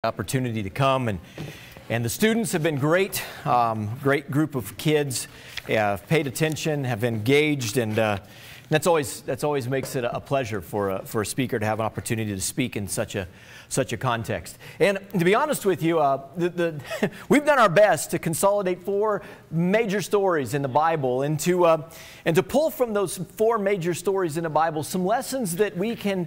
Opportunity to come, and the students have been great. Great group of kids, have paid attention, have engaged, and that's always makes it a pleasure for a speaker to have an opportunity to speak in such a context. And to be honest with you, we've done our best to consolidate 4 major stories in the Bible and to pull from those 4 major stories in the Bible some lessons that we can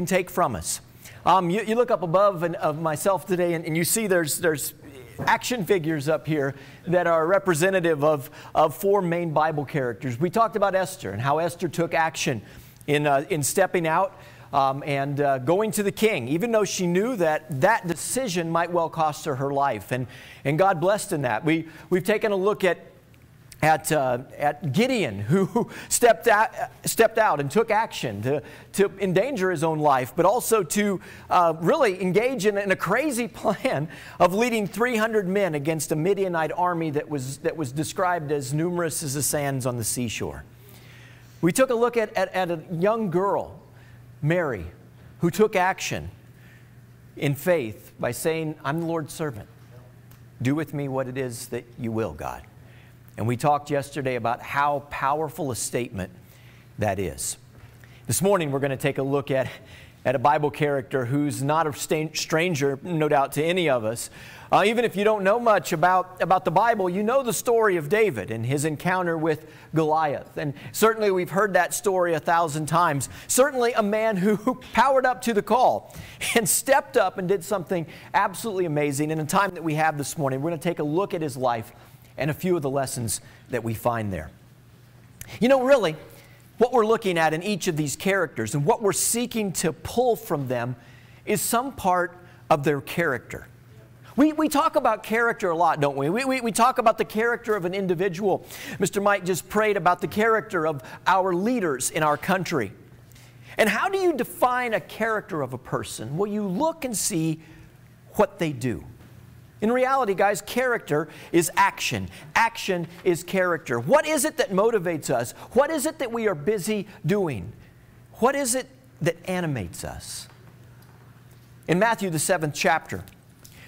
take from us. You look up above of myself today, and you see there's action figures up here that are representative of 4 main Bible characters. We talked about Esther and how Esther took action in stepping out and going to the king, even though she knew that decision might well cost her life, and God blessed in that. We've taken a look at Gideon, who stepped out and took action to endanger his own life, but also to really engage in a crazy plan of leading 300 men against a Midianite army that was described as numerous as the sands on the seashore. We took a look at a young girl, Mary, who took action in faith by saying, "I'm the Lord's servant. Do with me what it is that you will, God." And we talked yesterday about how powerful a statement that is. This morning we're going to take a look at a Bible character who's not a stranger, no doubt, to any of us. Even if you don't know much about the Bible, you know the story of David and his encounter with Goliath. And certainly we've heard that story 1,000 times. Certainly a man who powered up to the call and stepped up and did something absolutely amazing. In the time that we have this morning, we're going to take a look at his life and a few of the lessons that we find there. You know, really, what we're looking at in each of these characters and what we're seeking to pull from them is some part of their character. We talk about character a lot, don't we? We talk about the character of an individual. Mr. Mike just prayed about the character of our leaders in our country. And how do you define a character of a person? Well, you look and see what they do. In reality, guys, character is action. Action is character. What is it that motivates us? What is it that we are busy doing? What is it that animates us? In Matthew, the 7th chapter,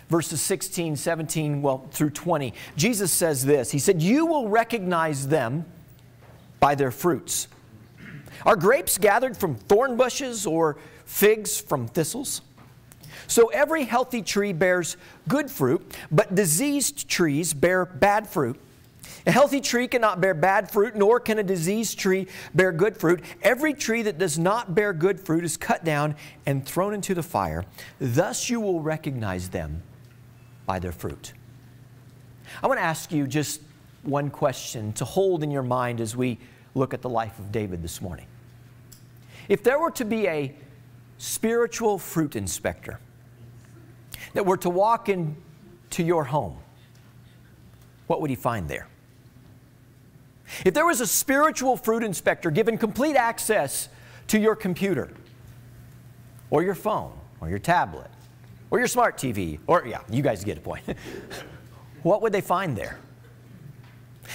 verses 16, 17, through 20, Jesus says this. He said, "You will recognize them by their fruits. Are grapes gathered from thorn bushes or figs from thistles? So every healthy tree bears good fruit, but diseased trees bear bad fruit. A healthy tree cannot bear bad fruit, nor can a diseased tree bear good fruit. Every tree that does not bear good fruit is cut down and thrown into the fire. Thus you will recognize them by their fruit." I want to ask you just one question to hold in your mind as we look at the life of David this morning. If there were to be a spiritual fruit inspector that were to walk into your home, what would he find there? If there was a spiritual fruit inspector given complete access to your computer, or your phone, or your tablet, or your smart TV, or, yeah, you guys get the point. What would they find there?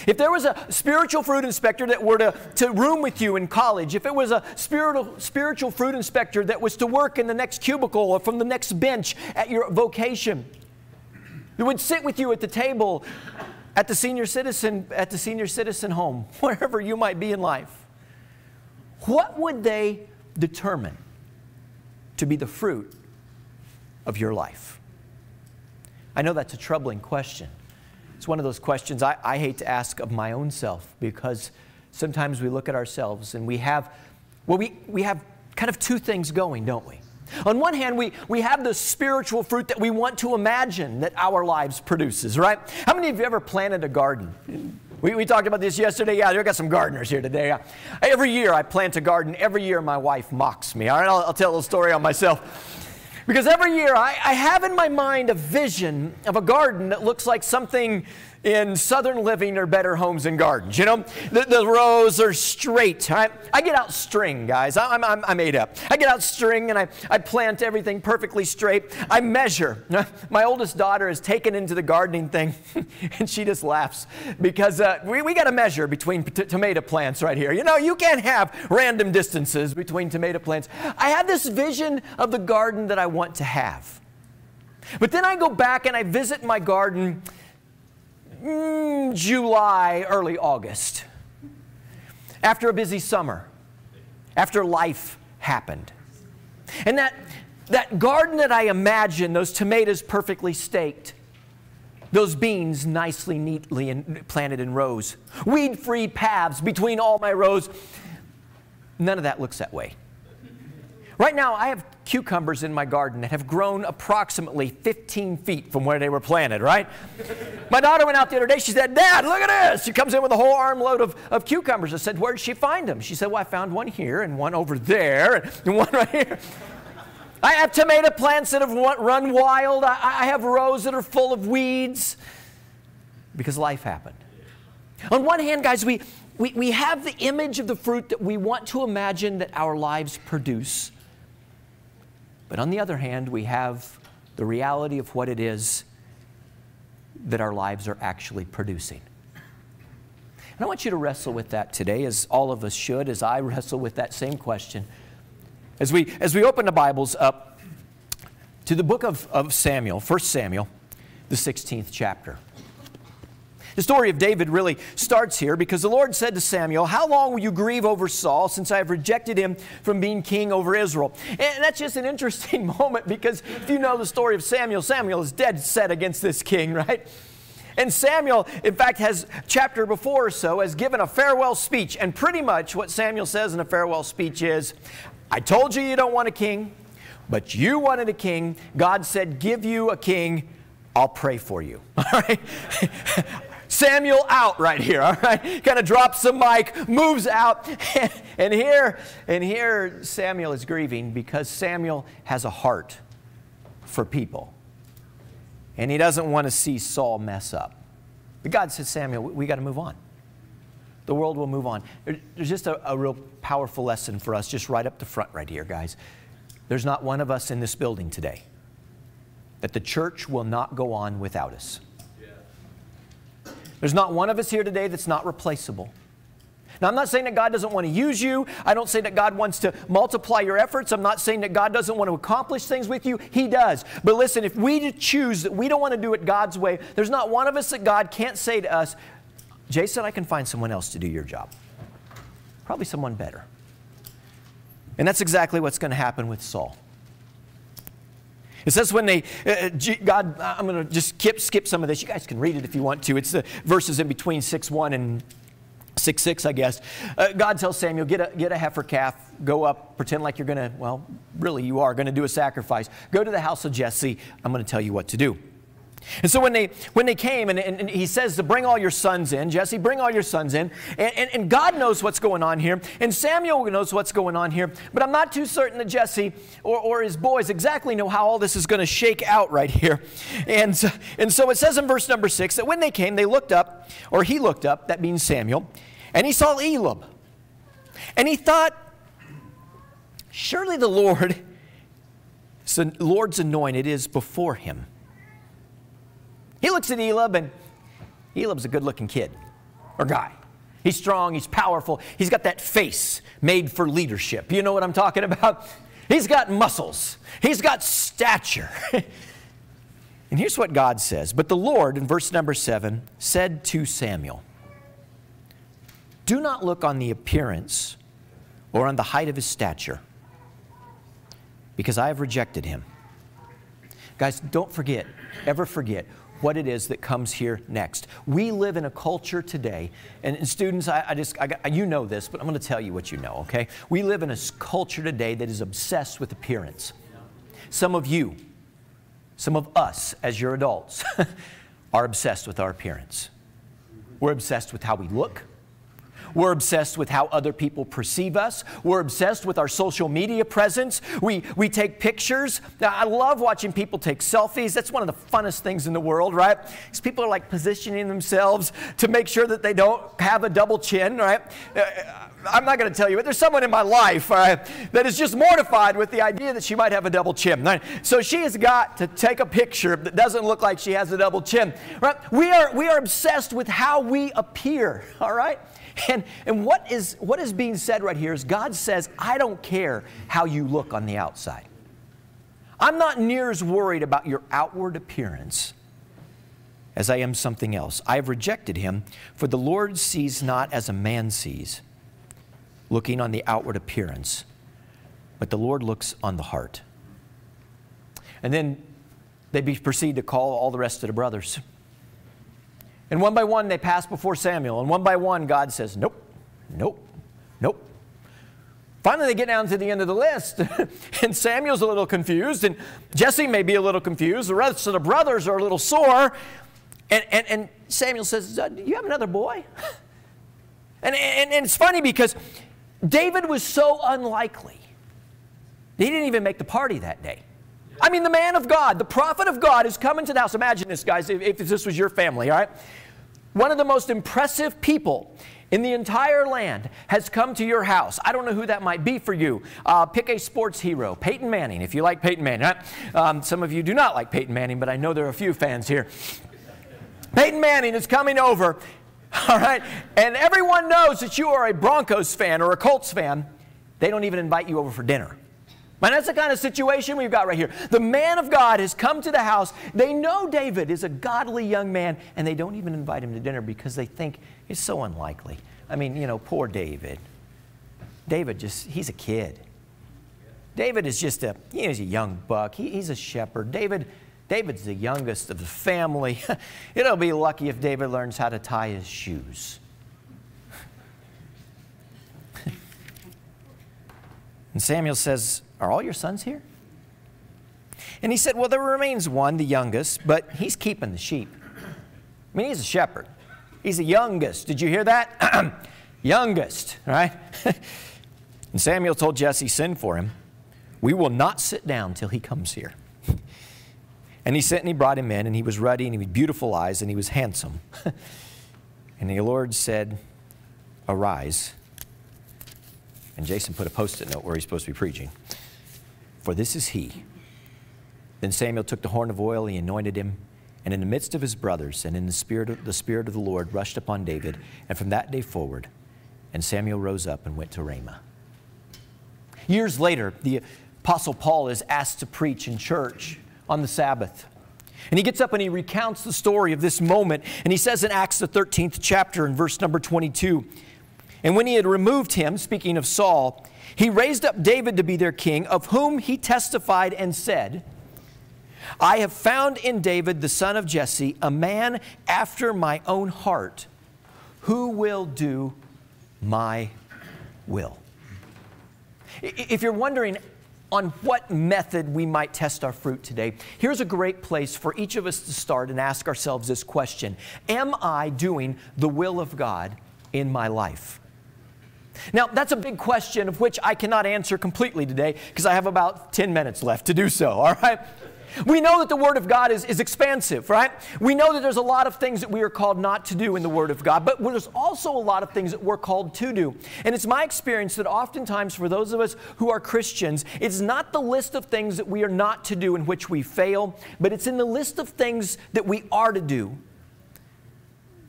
If there was a spiritual fruit inspector that were to room with you in college, if it was a spiritual fruit inspector that was to work in the next cubicle or from the next bench at your vocation, that would sit with you at the table at the senior citizen home, wherever you might be in life, what would they determine to be the fruit of your life? I know that's a troubling question. It's one of those questions I hate to ask of my own self, because sometimes we look at ourselves and we have kind of 2 things going, don't we? On one hand, we have the spiritual fruit that we want to imagine that our lives produces, right? How many of you ever planted a garden? We talked about this yesterday. Yeah, we've got some gardeners here today. Every year I plant a garden. Every year my wife mocks me. All right, I'll tell a little story on myself. Because every year I have in my mind a vision of a garden that looks like something in Southern Living or Better Homes and Gardens. You know, the rows are straight. I get out string, guys. I'm made up. I get out string and I plant everything perfectly straight. I measure. My oldest daughter is taken into the gardening thing, and she just laughs because we got to measure between tomato plants right here. You know, you can't have random distances between tomato plants. I have this vision of the garden that I want to have. But then I go back and I visit my garden July, early August, after a busy summer, after life happened. And that garden that I imagine, those tomatoes perfectly staked, those beans nicely, neatly planted in rows, weed-free paths between all my rows, none of that looks that way. Right now, I have cucumbers in my garden that have grown approximately 15 feet from where they were planted, right? My daughter went out the other day. She said, "Dad, look at this." She comes in with a whole armload of cucumbers. I said, "Where did she find them?" She said, "Well, I found one here and one over there and one right here." I have tomato plants that have run wild. I have rows that are full of weeds because life happened. On one hand, guys, we have the image of the fruit that we want to imagine that our lives produce. But on the other hand, we have the reality of what it is that our lives are actually producing. And I want you to wrestle with that today, as all of us should, as I wrestle with that same question. As we open the Bibles up to the book of Samuel, 1 Samuel, the 16th chapter. The story of David really starts here because the Lord said to Samuel, "How long will you grieve over Saul, since I have rejected him from being king over Israel?" And that's just an interesting moment, because if you know the story of Samuel, Samuel is dead set against this king, right? And Samuel, in fact, has chapter before or so, has given a farewell speech. And pretty much what Samuel says in a farewell speech is, "I told you you don't want a king, but you wanted a king. God said, give you a king. I'll pray for you." All right? Samuel out right here, all right? Kind of drops the mic, moves out. And here Samuel is grieving because Samuel has a heart for people. And he doesn't want to see Saul mess up. But God says, "Samuel, we got to move on. The world will move on." There's just a real powerful lesson for us just right up the front right here, guys. There's not one of us in this building today that the church will not go on without us. There's not one of us here today that's not replaceable. Now, I'm not saying that God doesn't want to use you. I don't say that God wants to multiply your efforts. I'm not saying that God doesn't want to accomplish things with you. He does. But listen, if we choose that we don't want to do it God's way, there's not one of us that God can't say to us, "Jason, I can find someone else to do your job. Probably someone better." And that's exactly what's going to happen with Saul. It says when I'm going to just skip some of this. You guys can read it if you want to. It's the verses in between 6:1 and 6:6, I guess. God tells Samuel, get a heifer calf, go up, pretend like you're going to, well, really you are going to do a sacrifice. Go to the house of Jesse. I'm going to tell you what to do. And so when they came, and he says to bring all your sons in, Jesse, bring all your sons in, and God knows what's going on here, and Samuel knows what's going on here, but I'm not too certain that Jesse or his boys exactly know how all this is going to shake out right here. And so it says in verse number 6 that when they came, they looked up, or he looked up, that means Samuel, and he saw Eliab. And he thought, surely the Lord's anointed is before him. He looks at Eliab, and Eliab's a good-looking kid or guy. He's strong, he's powerful, he's got that face made for leadership. You know what I'm talking about? He's got muscles, he's got stature. And here's what God says. But the Lord, in verse number 7, said to Samuel, "Do not look on the appearance or on the height of his stature, because I have rejected him." Guys, don't forget, ever forget, what it is that comes here next. We live in a culture today, and students, you know this, but I'm going to tell you what you know, okay? We live in a culture today that is obsessed with appearance. Some of you, some of us as your adults, are obsessed with our appearance. We're obsessed with how we look. We're obsessed with how other people perceive us. We're obsessed with our social media presence. We take pictures. Now, I love watching people take selfies. That's one of the funnest things in the world, right? Because people are like positioning themselves to make sure that they don't have a double chin, right? I'm not going to tell you, but there's someone in my life that is just mortified with the idea that she might have a double chin. Right? So she has got to take a picture that doesn't look like she has a double chin. Right? We are obsessed with how we appear, all right? And what is being said right here is God says, I don't care how you look on the outside. I'm not near as worried about your outward appearance as I am something else. I have rejected him, for the Lord sees not as a man sees, looking on the outward appearance, but the Lord looks on the heart. And then they proceed to call all the rest of the brothers. And one by one they pass before Samuel, and one by one God says, nope, nope, nope. Finally, they get down to the end of the list, and Samuel's a little confused, and Jesse may be a little confused. The rest of the brothers are a little sore, and Samuel says, do you have another boy? And it's funny because David was so unlikely. He didn't even make the party that day. I mean, the man of God, the prophet of God is coming to the house. Imagine this, guys, if this was your family, all right? One of the most impressive people in the entire land has come to your house. I don't know who that might be for you. Pick a sports hero. Peyton Manning, if you like Peyton Manning. Right? Some of you do not like Peyton Manning, but I know there are a few fans here. Peyton Manning is coming over, all right? And everyone knows that you are a Broncos fan or a Colts fan. They don't even invite you over for dinner. And that's the kind of situation we've got right here. The man of God has come to the house. They know David is a godly young man, and they don't even invite him to dinner because they think it's so unlikely. I mean, you know, poor David. David he's a kid. David is just he's a young buck. He's a shepherd. David's the youngest of the family. It'll be lucky if David learns how to tie his shoes. And Samuel says, are all your sons here? And he said, well, there remains one, the youngest, but he's keeping the sheep. I mean, he's a shepherd. He's the youngest. Did you hear that? Youngest, right? And Samuel told Jesse, send for him. We will not sit down till he comes here. And he sent and he brought him in, and he was ruddy, and he had beautiful eyes, and he was handsome. And the Lord said, arise. And Jason put a Post-it note where he's supposed to be preaching. For this is he. Then Samuel took the horn of oil, he anointed him, and in the midst of his brothers, and in the spirit of the Lord rushed upon David, and from that day forward, and Samuel rose up and went to Ramah. Years later, the Apostle Paul is asked to preach in church on the Sabbath. And he gets up and he recounts the story of this moment, and he says in Acts the 13th chapter in verse number 22, and when he had removed him, speaking of Saul, he raised up David to be their king, of whom he testified and said, I have found in David, the son of Jesse, a man after my own heart, who will do my will. If you're wondering on what method we might test our fruit today, here's a great place for each of us to start and ask ourselves this question. Am I doing the will of God in my life? Now, that's a big question of which I cannot answer completely today because I have about 10 minutes left to do so, all right? We know that the Word of God is expansive, right? We know that there's a lot of things that we are called not to do in the Word of God, but there's also a lot of things that we're called to do. And it's my experience that oftentimes for those of us who are Christians, it's not the list of things that we are not to do in which we fail, but it's in the list of things that we are to do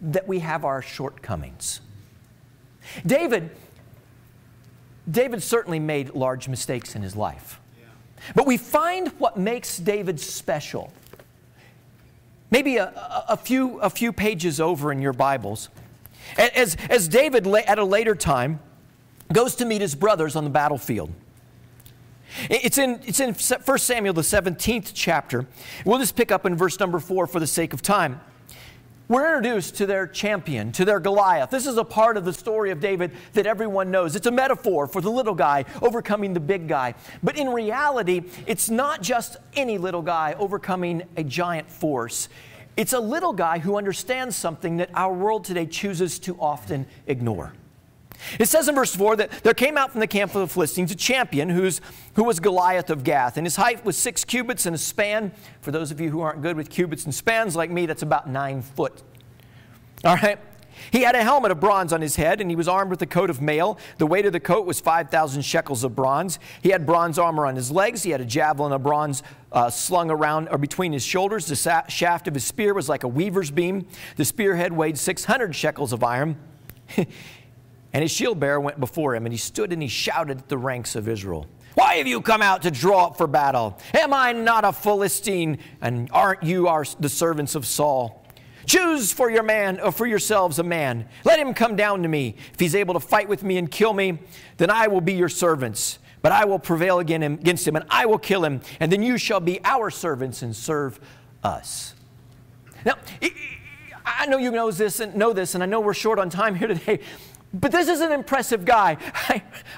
that we have our shortcomings. David certainly made large mistakes in his life. But we find what makes David special. Maybe a few pages over in your Bibles. As David, at a later time, goes to meet his brothers on the battlefield. It's in 1 Samuel, the 17th chapter. We'll just pick up in verse number 4 for the sake of time. We're introduced to their champion, to their Goliath. This is a part of the story of David that everyone knows. It's a metaphor for the little guy overcoming the big guy. But in reality, it's not just any little guy overcoming a giant force. It's a little guy who understands something that our world today chooses to often ignore. It says in verse 4 that there came out from the camp of the Philistines a champion who was Goliath of Gath. And his height was 6 cubits and a span. For those of you who aren't good with cubits and spans like me, that's about 9 foot. All right. He had a helmet of bronze on his head, and he was armed with a coat of mail. The weight of the coat was 5,000 shekels of bronze. He had bronze armor on his legs. He had a javelin of bronze slung around or between his shoulders. The shaft of his spear was like a weaver's beam. The spearhead weighed 600 shekels of iron. And his shield bearer went before him, and he stood and he shouted at the ranks of Israel. Why have you come out to draw up for battle? Am I not a Philistine, and aren't you the servants of Saul? Choose for yourselves a man. Let him come down to me. If he's able to fight with me and kill me, then I will be your servants. But I will prevail against him, and I will kill him. And then you shall be our servants and serve us. Now, I know you know this, and I know we're short on time here today. But this is an impressive guy.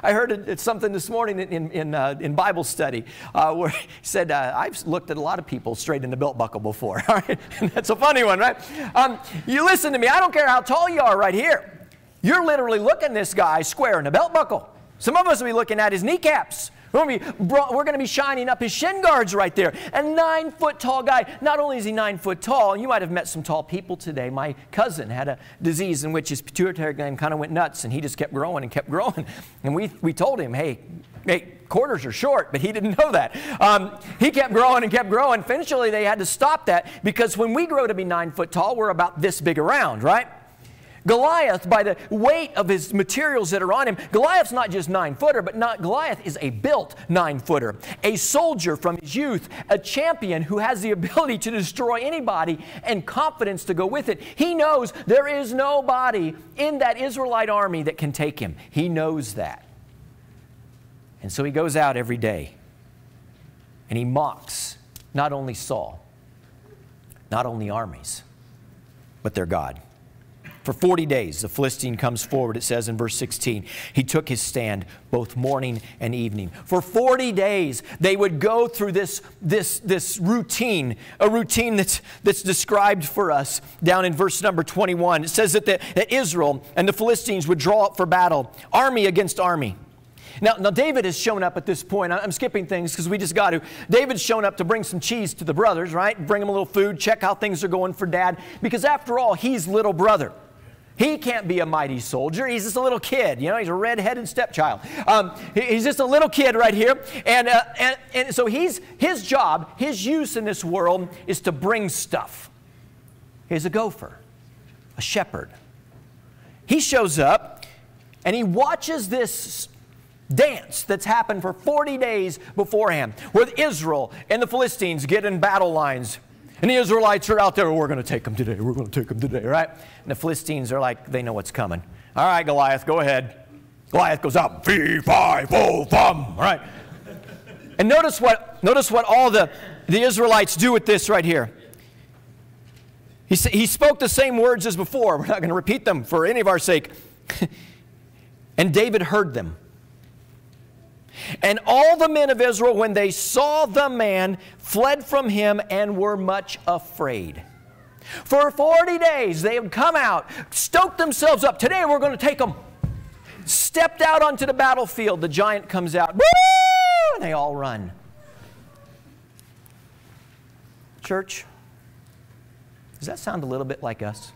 I heard something this morning in Bible study where he said, I've looked at a lot of people straight in the belt buckle before. All right? And that's a funny one, right? You listen to me. I don't care how tall you are right here. You're literally looking this guy square in the belt buckle. Some of us will be looking at his kneecaps. We're going to be shining up his shin guards right there. A 9-foot tall guy. Not only is he 9 foot tall, you might have met some tall people today. My cousin had a disease in which his pituitary gland kind of went nuts, and he just kept growing and kept growing. And we told him, hey, quarters are short, but he didn't know that. He kept growing and kept growing. Eventually, they had to stop that because when we grow to be 9 foot tall, we're about this big around, right? Goliath, by the weight of his materials that are on him, Goliath's not just 9-footer, but Goliath is a built 9-footer, a soldier from his youth, a champion who has the ability to destroy anybody and confidence to go with it. He knows there is nobody in that Israelite army that can take him. He knows that. And so he goes out every day and he mocks not only Saul, not only armies, but their God. For 40 days, the Philistine comes forward, it says in verse 16. He took his stand both morning and evening. For 40 days, they would go through this routine, a routine that's described for us down in verse number 21. It says that Israel and the Philistines would draw up for battle, army against army. Now, David has shown up at this point. I'm skipping things because we just got to. David's shown up to bring some cheese to the brothers, right? Bring them a little food, check how things are going for Dad. Because after all, he's little brother. He can't be a mighty soldier. He's just a little kid. You know, he's a red-headed stepchild. He's just a little kid right here. And so his job, his use in this world is to bring stuff. He's a gopher, a shepherd. He shows up and he watches this dance that's happened for 40 days beforehand, where Israel and the Philistines get in battle lines. And the Israelites are out there, we're going to take them today, we're going to take them today, right? And the Philistines are like, they know what's coming. All right, Goliath, go ahead. Goliath goes out, fee, fi, fo, fum, all right? And notice what all the Israelites do with this right here. He spoke the same words as before. We're not going to repeat them for any of our sake. And David heard them. And all the men of Israel, when they saw the man, fled from him and were much afraid. For 40 days they had come out, stoked themselves up. Today we're going to take them. Stepped out onto the battlefield. The giant comes out. Woo! And they all run. Church, does that sound a little bit like us?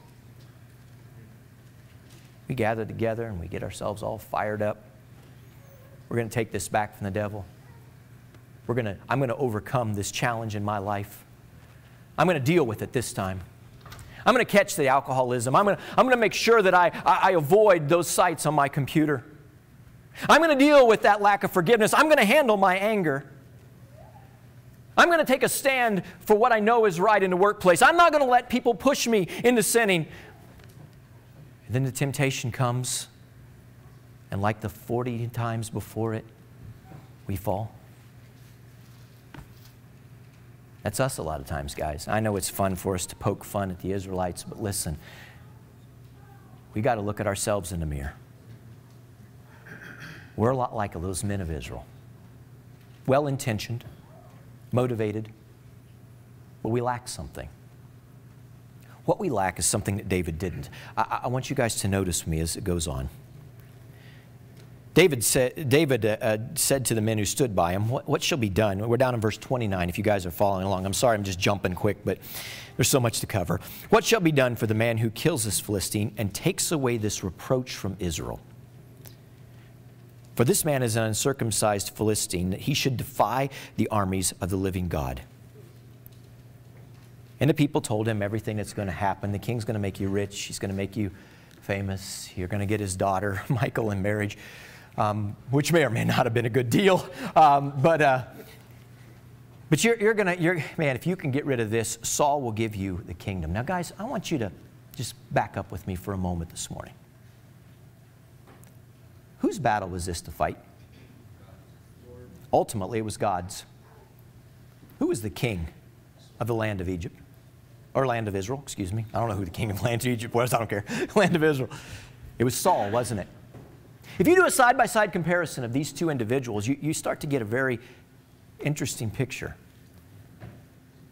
We gather together and we get ourselves all fired up. We're going to take this back from the devil. I'm going to overcome this challenge in my life. I'm going to deal with it this time. I'm going to catch the alcoholism. I'm going to make sure that I avoid those sites on my computer. I'm going to deal with that lack of forgiveness. I'm going to handle my anger. I'm going to take a stand for what I know is right in the workplace. I'm not going to let people push me into sinning. And then the temptation comes. And like the 40 times before it, we fall. That's us a lot of times, guys. I know it's fun for us to poke fun at the Israelites, but listen, we got to look at ourselves in the mirror. We're a lot like those men of Israel. Well-intentioned, motivated, but we lack something. What we lack is something that David didn't. I want you guys to notice me as it goes on. David said to the men who stood by him, what shall be done? We're down in verse 29 if you guys are following along. I'm sorry, I'm just jumping quick, but there's so much to cover. What shall be done for the man who kills this Philistine and takes away this reproach from Israel? For this man is an uncircumcised Philistine, that he should defy the armies of the living God. And the people told him everything that's going to happen. The king's going to make you rich. He's going to make you famous. You're going to get his daughter, Michal, in marriage. which may or may not have been a good deal. But man, if you can get rid of this, Saul will give you the kingdom. Now, guys, I want you to just back up with me for a moment this morning. Whose battle was this to fight? Ultimately, it was God's. Who was the king of the land of Egypt? Or land of Israel, excuse me. I don't know who the king of the land of Egypt was. I don't care. Land of Israel. It was Saul, wasn't it? If you do a side-by-side comparison of these two individuals, you start to get a very interesting picture.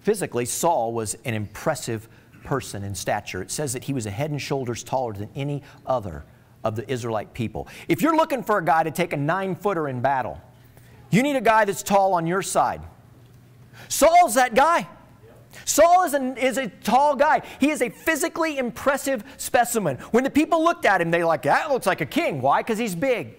Physically, Saul was an impressive person in stature. It says that he was a head and shoulders taller than any other of the Israelite people. If you're looking for a guy to take a 9-footer in battle, you need a guy that's tall on your side. Saul's that guy. Saul is a tall guy. He is a physically impressive specimen. When the people looked at him, they were like, that looks like a king. Why? Because he's big.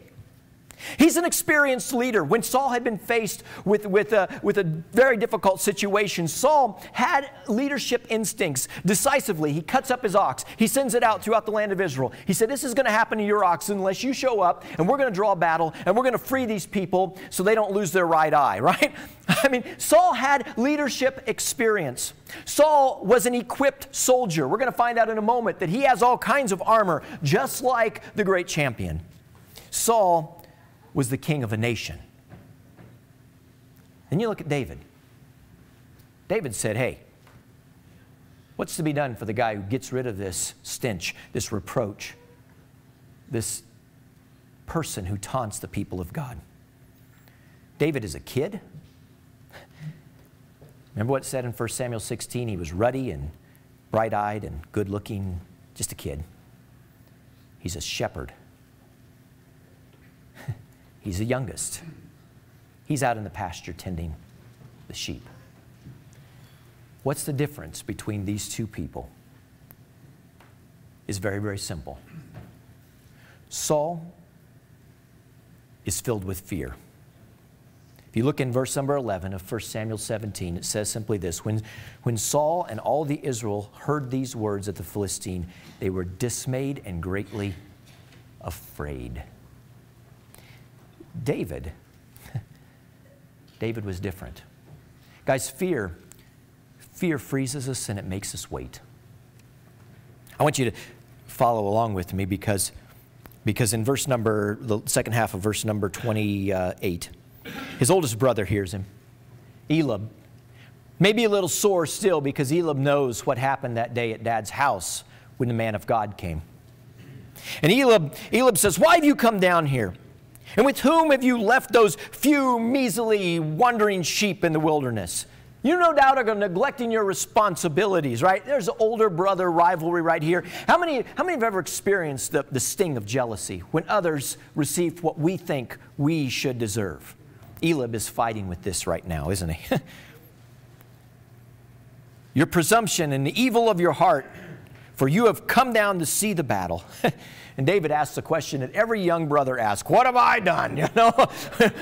He's an experienced leader. When Saul had been faced with a very difficult situation, Saul had leadership instincts. Decisively, he cuts up his ox. He sends it out throughout the land of Israel. He said, this is going to happen to your ox unless you show up, and we're going to draw a battle, and we're going to free these people so they don't lose their right eye, right? I mean, Saul had leadership experience. Saul was an equipped soldier. We're going to find out in a moment that he has all kinds of armor, just like the great champion. Saul was the king of a nation. Then you look at David. David said, hey, what's to be done for the guy who gets rid of this stench, this reproach, this person who taunts the people of God? David is a kid. Remember what it said in 1 Samuel 16? He was ruddy and bright-eyed and good-looking, just a kid. He's a shepherd. He's the youngest. He's out in the pasture tending the sheep. What's the difference between these two people? It's very, very simple. Saul is filled with fear. If you look in verse number 11 of 1 Samuel 17, it says simply this: When Saul and all the Israel heard these words of the Philistine, they were dismayed and greatly afraid. David was different. Guys, fear freezes us and it makes us wait. I want you to follow along with me because in the second half of verse number 28, his oldest brother hears him. Eliab, maybe a little sore still because Eliab knows what happened that day at Dad's house when the man of God came. And Eliab says, why have you come down here? And with whom have you left those few measly wandering sheep in the wilderness? You no doubt are neglecting your responsibilities, right? There's older brother rivalry right here. How many have ever experienced the sting of jealousy when others received what we think we should deserve? Eliab is fighting with this right now, isn't he? Your presumption and the evil of your heart, for you have come down to see the battle. And David asks the question that every young brother asks, what have I done? You know,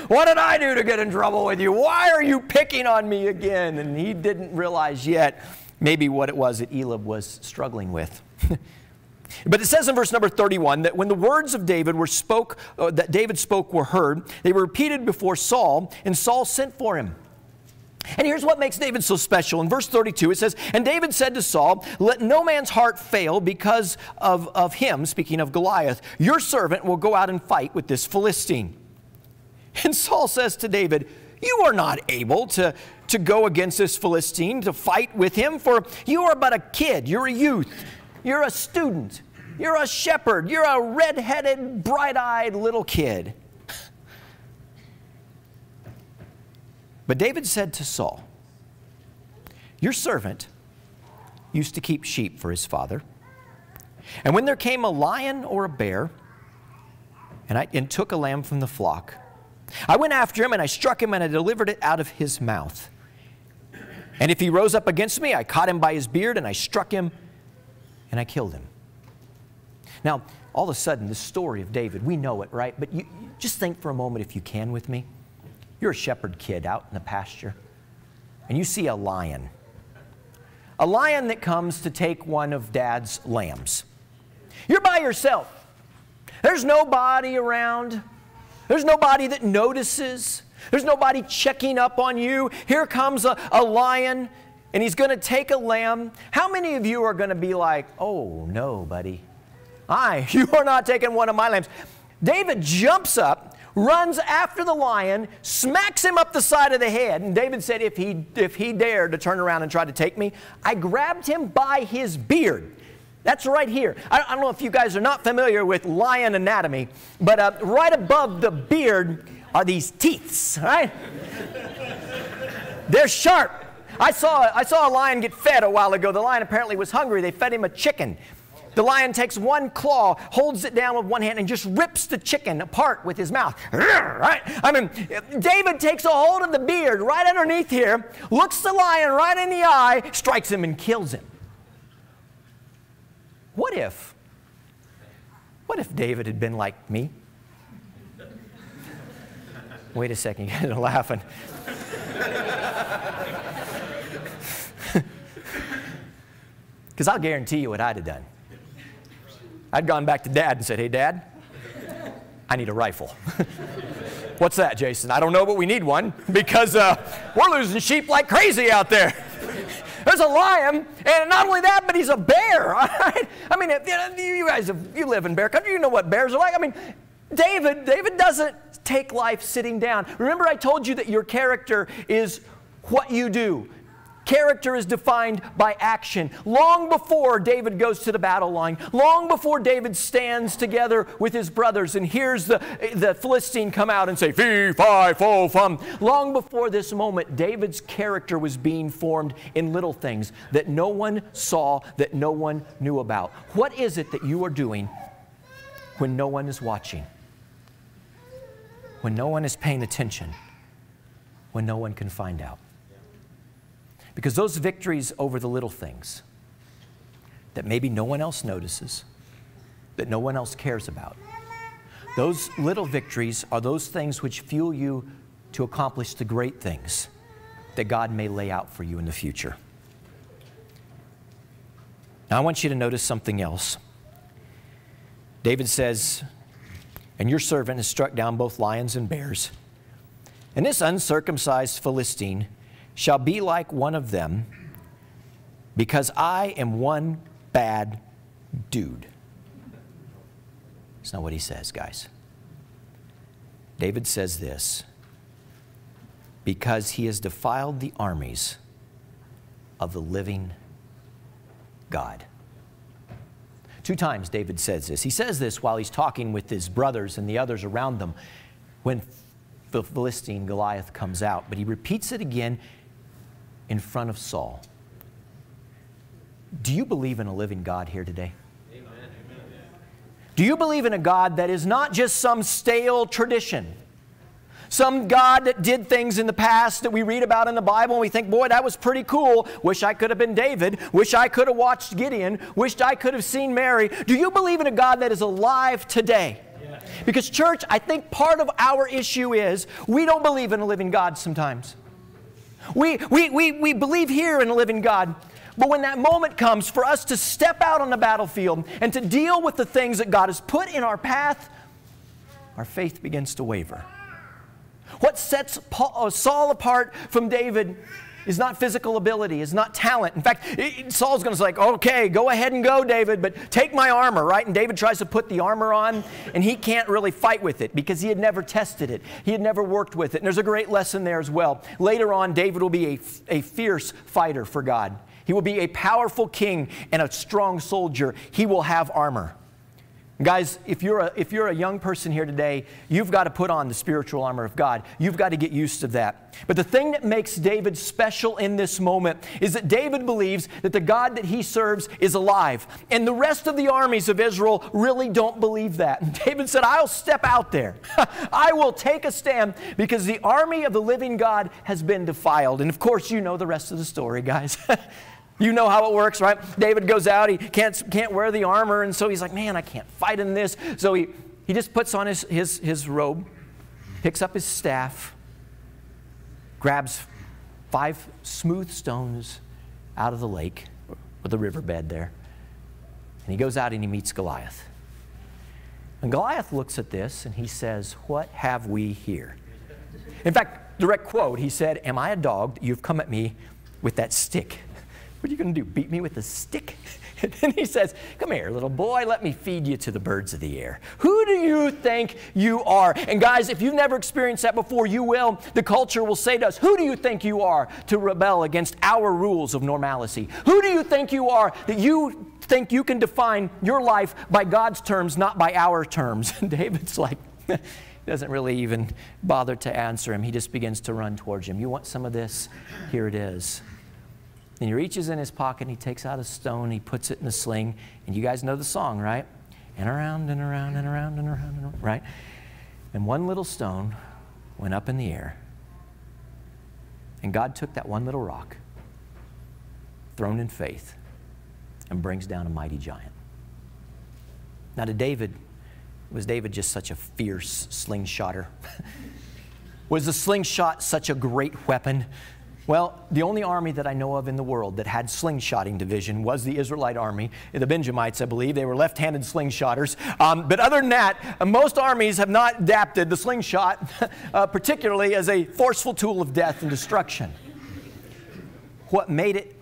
what did I do to get in trouble with you? Why are you picking on me again? And he didn't realize yet maybe what it was that Eliab was struggling with. But it says in verse number 31 that when the words of David that David spoke were heard, they were repeated before Saul, and Saul sent for him. And here's what makes David so special. In verse 32 it says, and David said to Saul, let no man's heart fail because of him, speaking of Goliath. Your servant will go out and fight with this Philistine. And Saul says to David, you are not able to go against this Philistine, to fight with him, for you are but a kid, you're a youth, you're a student, you're a shepherd, you're a red-headed, bright-eyed little kid. But David said to Saul, your servant used to keep sheep for his father. And when there came a lion or a bear and took a lamb from the flock, I went after him and I struck him and I delivered it out of his mouth. And if he rose up against me, I caught him by his beard and I struck him and I killed him. Now, all of a sudden, the story of David, we know it, right? But you just think for a moment, if you can, with me. You're a shepherd kid out in the pasture, and you see a lion that comes to take one of Dad's lambs. You're by yourself. There's nobody around. There's nobody that notices. There's nobody checking up on you. Here comes a lion, and he's going to take a lamb. How many of you are going to be like, oh, no, buddy. You are not taking one of my lambs. David jumps up, runs after the lion, smacks him up the side of the head. And David said, if he dared to turn around and try to take me, I grabbed him by his beard. That's right here. I don't know if you guys are not familiar with lion anatomy, but right above the beard are these teeth, right? They're sharp. I saw a lion get fed a while ago. The lion apparently was hungry. They fed him a chicken. The lion takes one claw, holds it down with one hand, and just rips the chicken apart with his mouth. Right? I mean, David takes a hold of the beard right underneath here, looks the lion right in the eye, strikes him, and kills him. What if David had been like me? Wait a second, you guys are laughing. Because I'll guarantee you what I'd have done. I'd gone back to Dad and said, hey, Dad, I need a rifle. What's that, Jason? I don't know, but we need one because we're losing sheep like crazy out there. There's a lion, and not only that, but he's a bear. All right? I mean, you guys, you live in bear country, you know what bears are like. I mean, David doesn't take life sitting down. Remember I told you that your character is what you do. Character is defined by action. Long before David goes to the battle line, long before David stands together with his brothers and hears the Philistine come out and say, fee, fi, fo, fum. Long before this moment, David's character was being formed in little things that no one saw, that no one knew about. What is it that you are doing when no one is watching? When no one is paying attention? When no one can find out? Because those victories over the little things that maybe no one else notices, that no one else cares about, those little victories are those things which fuel you to accomplish the great things that God may lay out for you in the future. Now, I want you to notice something else. David says, and your servant has struck down both lions and bears, and this uncircumcised Philistine shall be like one of them, because I am one bad dude. That's not what he says, guys. David says this, because he has defiled the armies of the living God. 2 times David says this. He says this while he's talking with his brothers and the others around them when the Philistine Goliath comes out. But he repeats it again in front of Saul. Do you believe in a living God here today? Amen. Do you believe in a God that is not just some stale tradition? Some God that did things in the past that we read about in the Bible and we think, boy, that was pretty cool. Wish I could have been David. Wish I could have watched Gideon. Wished I could have seen Mary. Do you believe in a God that is alive today? Yeah. Because church, I think part of our issue is we don't believe in a living God sometimes. We believe here in a living God, but when that moment comes for us to step out on the battlefield and to deal with the things that God has put in our path, our faith begins to waver. What sets Saul apart from David is not physical ability, is not talent. In fact, Saul's going to say, like, okay, go ahead and go, David, but take my armor, right? And David tries to put the armor on, and he can't really fight with it because he had never tested it. He had never worked with it. And there's a great lesson there as well. Later on, David will be a fierce fighter for God. He will be a powerful king and a strong soldier. He will have armor. Guys, if you're a young person here today, you've got to put on the spiritual armor of God. You've got to get used to that. But the thing that makes David special in this moment is that David believes that the God that he serves is alive. And the rest of the armies of Israel really don't believe that. And David said, I'll step out there. I will take a stand because the army of the living God has been defiled. And of course, you know the rest of the story, guys. You know how it works, right? David goes out, he can't wear the armor, and so he's like, man, I can't fight in this. So he just puts on his robe, picks up his staff, grabs 5 smooth stones out of the lake, or the riverbed there, and he goes out and he meets Goliath. And Goliath looks at this and he says, "What have we here?" In fact, direct quote, he said, "Am I a dog that you've come at me with that stick? What are you going to do, beat me with a stick?" And then he says, "Come here, little boy, let me feed you to the birds of the air. Who do you think you are?" And guys, if you've never experienced that before, you will. The culture will say to us, "Who do you think you are to rebel against our rules of normalcy? Who do you think you are that you think you can define your life by God's terms, not by our terms?" And David's like, he doesn't really even bother to answer him. He just begins to run towards him. "You want some of this? Here it is." And he reaches in his pocket, and he takes out a stone, he puts it in a sling, and you guys know the song, right? And around and around and around and around and around, right? And one little stone went up in the air, and God took that one little rock, thrown in faith, and brings down a mighty giant. Now to David, was David just such a fierce slingshotter? Was the slingshot such a great weapon? Well, the only army that I know of in the world that had slingshotting division was the Israelite army. The Benjamites, I believe. They were left-handed slingshotters. But other than that, most armies have not adapted the slingshot, particularly as a forceful tool of death and destruction. What made it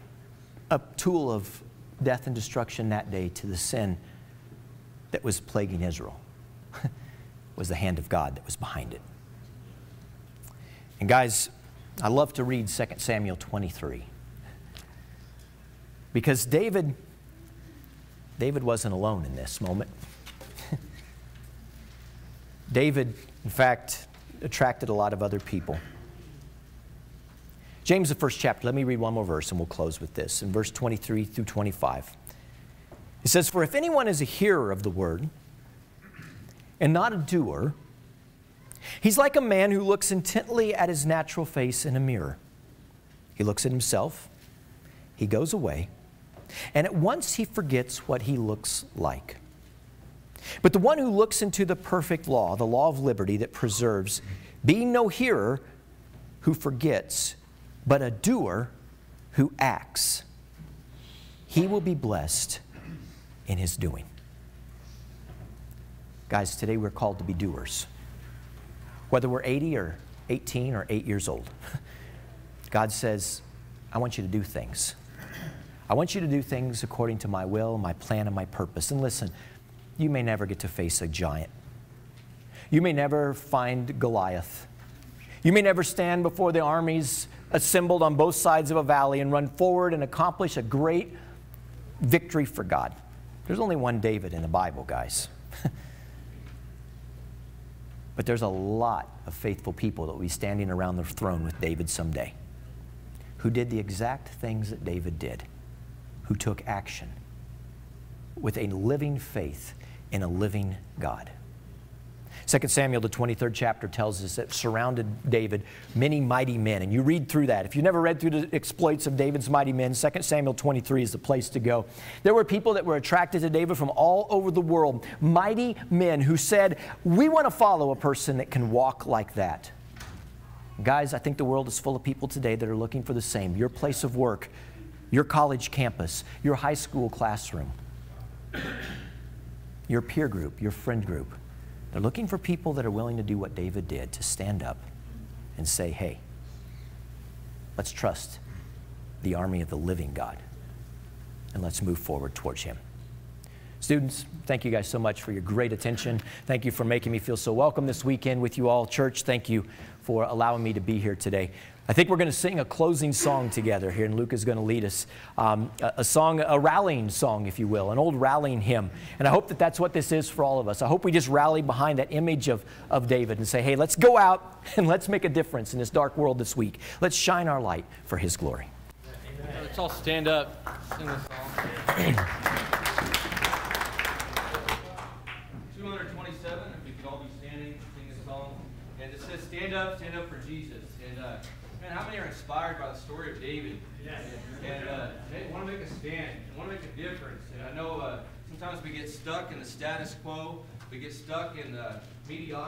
a tool of death and destruction that day to the sin that was plaguing Israel was the hand of God that was behind it. And guys, I love to read 2 Samuel 23. Because David wasn't alone in this moment. David, in fact, attracted a lot of other people. James, the first chapter, let me read one more verse and we'll close with this. In verse 23 through 25. It says, "For if anyone is a hearer of the word and not a doer, he's like a man who looks intently at his natural face in a mirror. He looks at himself, he goes away, and at once he forgets what he looks like. But the one who looks into the perfect law, the law of liberty that preserves, being no hearer who forgets, but a doer who acts, he will be blessed in his doing." Guys, today we're called to be doers. Whether we're 80 or 18 or 8 years old, God says, "I want you to do things. I want you to do things according to my will, my plan, and my purpose." And listen, you may never get to face a giant. You may never find Goliath. You may never stand before the armies assembled on both sides of a valley and run forward and accomplish a great victory for God. There's only one David in the Bible, guys. But there's a lot of faithful people that will be standing around the throne with David someday, who did the exact things that David did, who took action with a living faith in a living God. 2 Samuel, the 23rd chapter, tells us that surrounded David many mighty men. And you read through that. If you've never read through the exploits of David's mighty men, 2 Samuel 23 is the place to go. There were people that were attracted to David from all over the world. Mighty men who said, "We want to follow a person that can walk like that." Guys, I think the world is full of people today that are looking for the same. Your place of work, your college campus, your high school classroom, your peer group, your friend group. They're looking for people that are willing to do what David did, to stand up and say, "Hey, let's trust the army of the living God, and let's move forward towards him." Students, thank you guys so much for your great attention. Thank you for making me feel so welcome this weekend with you all. Church, thank you for allowing me to be here today. I think we're going to sing a closing song together here, and Luke is going to lead us. A song, a rallying song, if you will, an old rallying hymn. And I hope that that's what this is for all of us. I hope we just rally behind that image of David and say, "Hey, let's go out and let's make a difference in this dark world this week. Let's shine our light for his glory." Amen. Let's all stand up, sing this song. 227, if we could all be standing, sing this song. And it says, stand up for Jesus. And man, how many are inspired by the story of David? Yes. And they want to make a stand, want to make a difference. And I know sometimes we get stuck in the status quo, we get stuck in the mediocrity.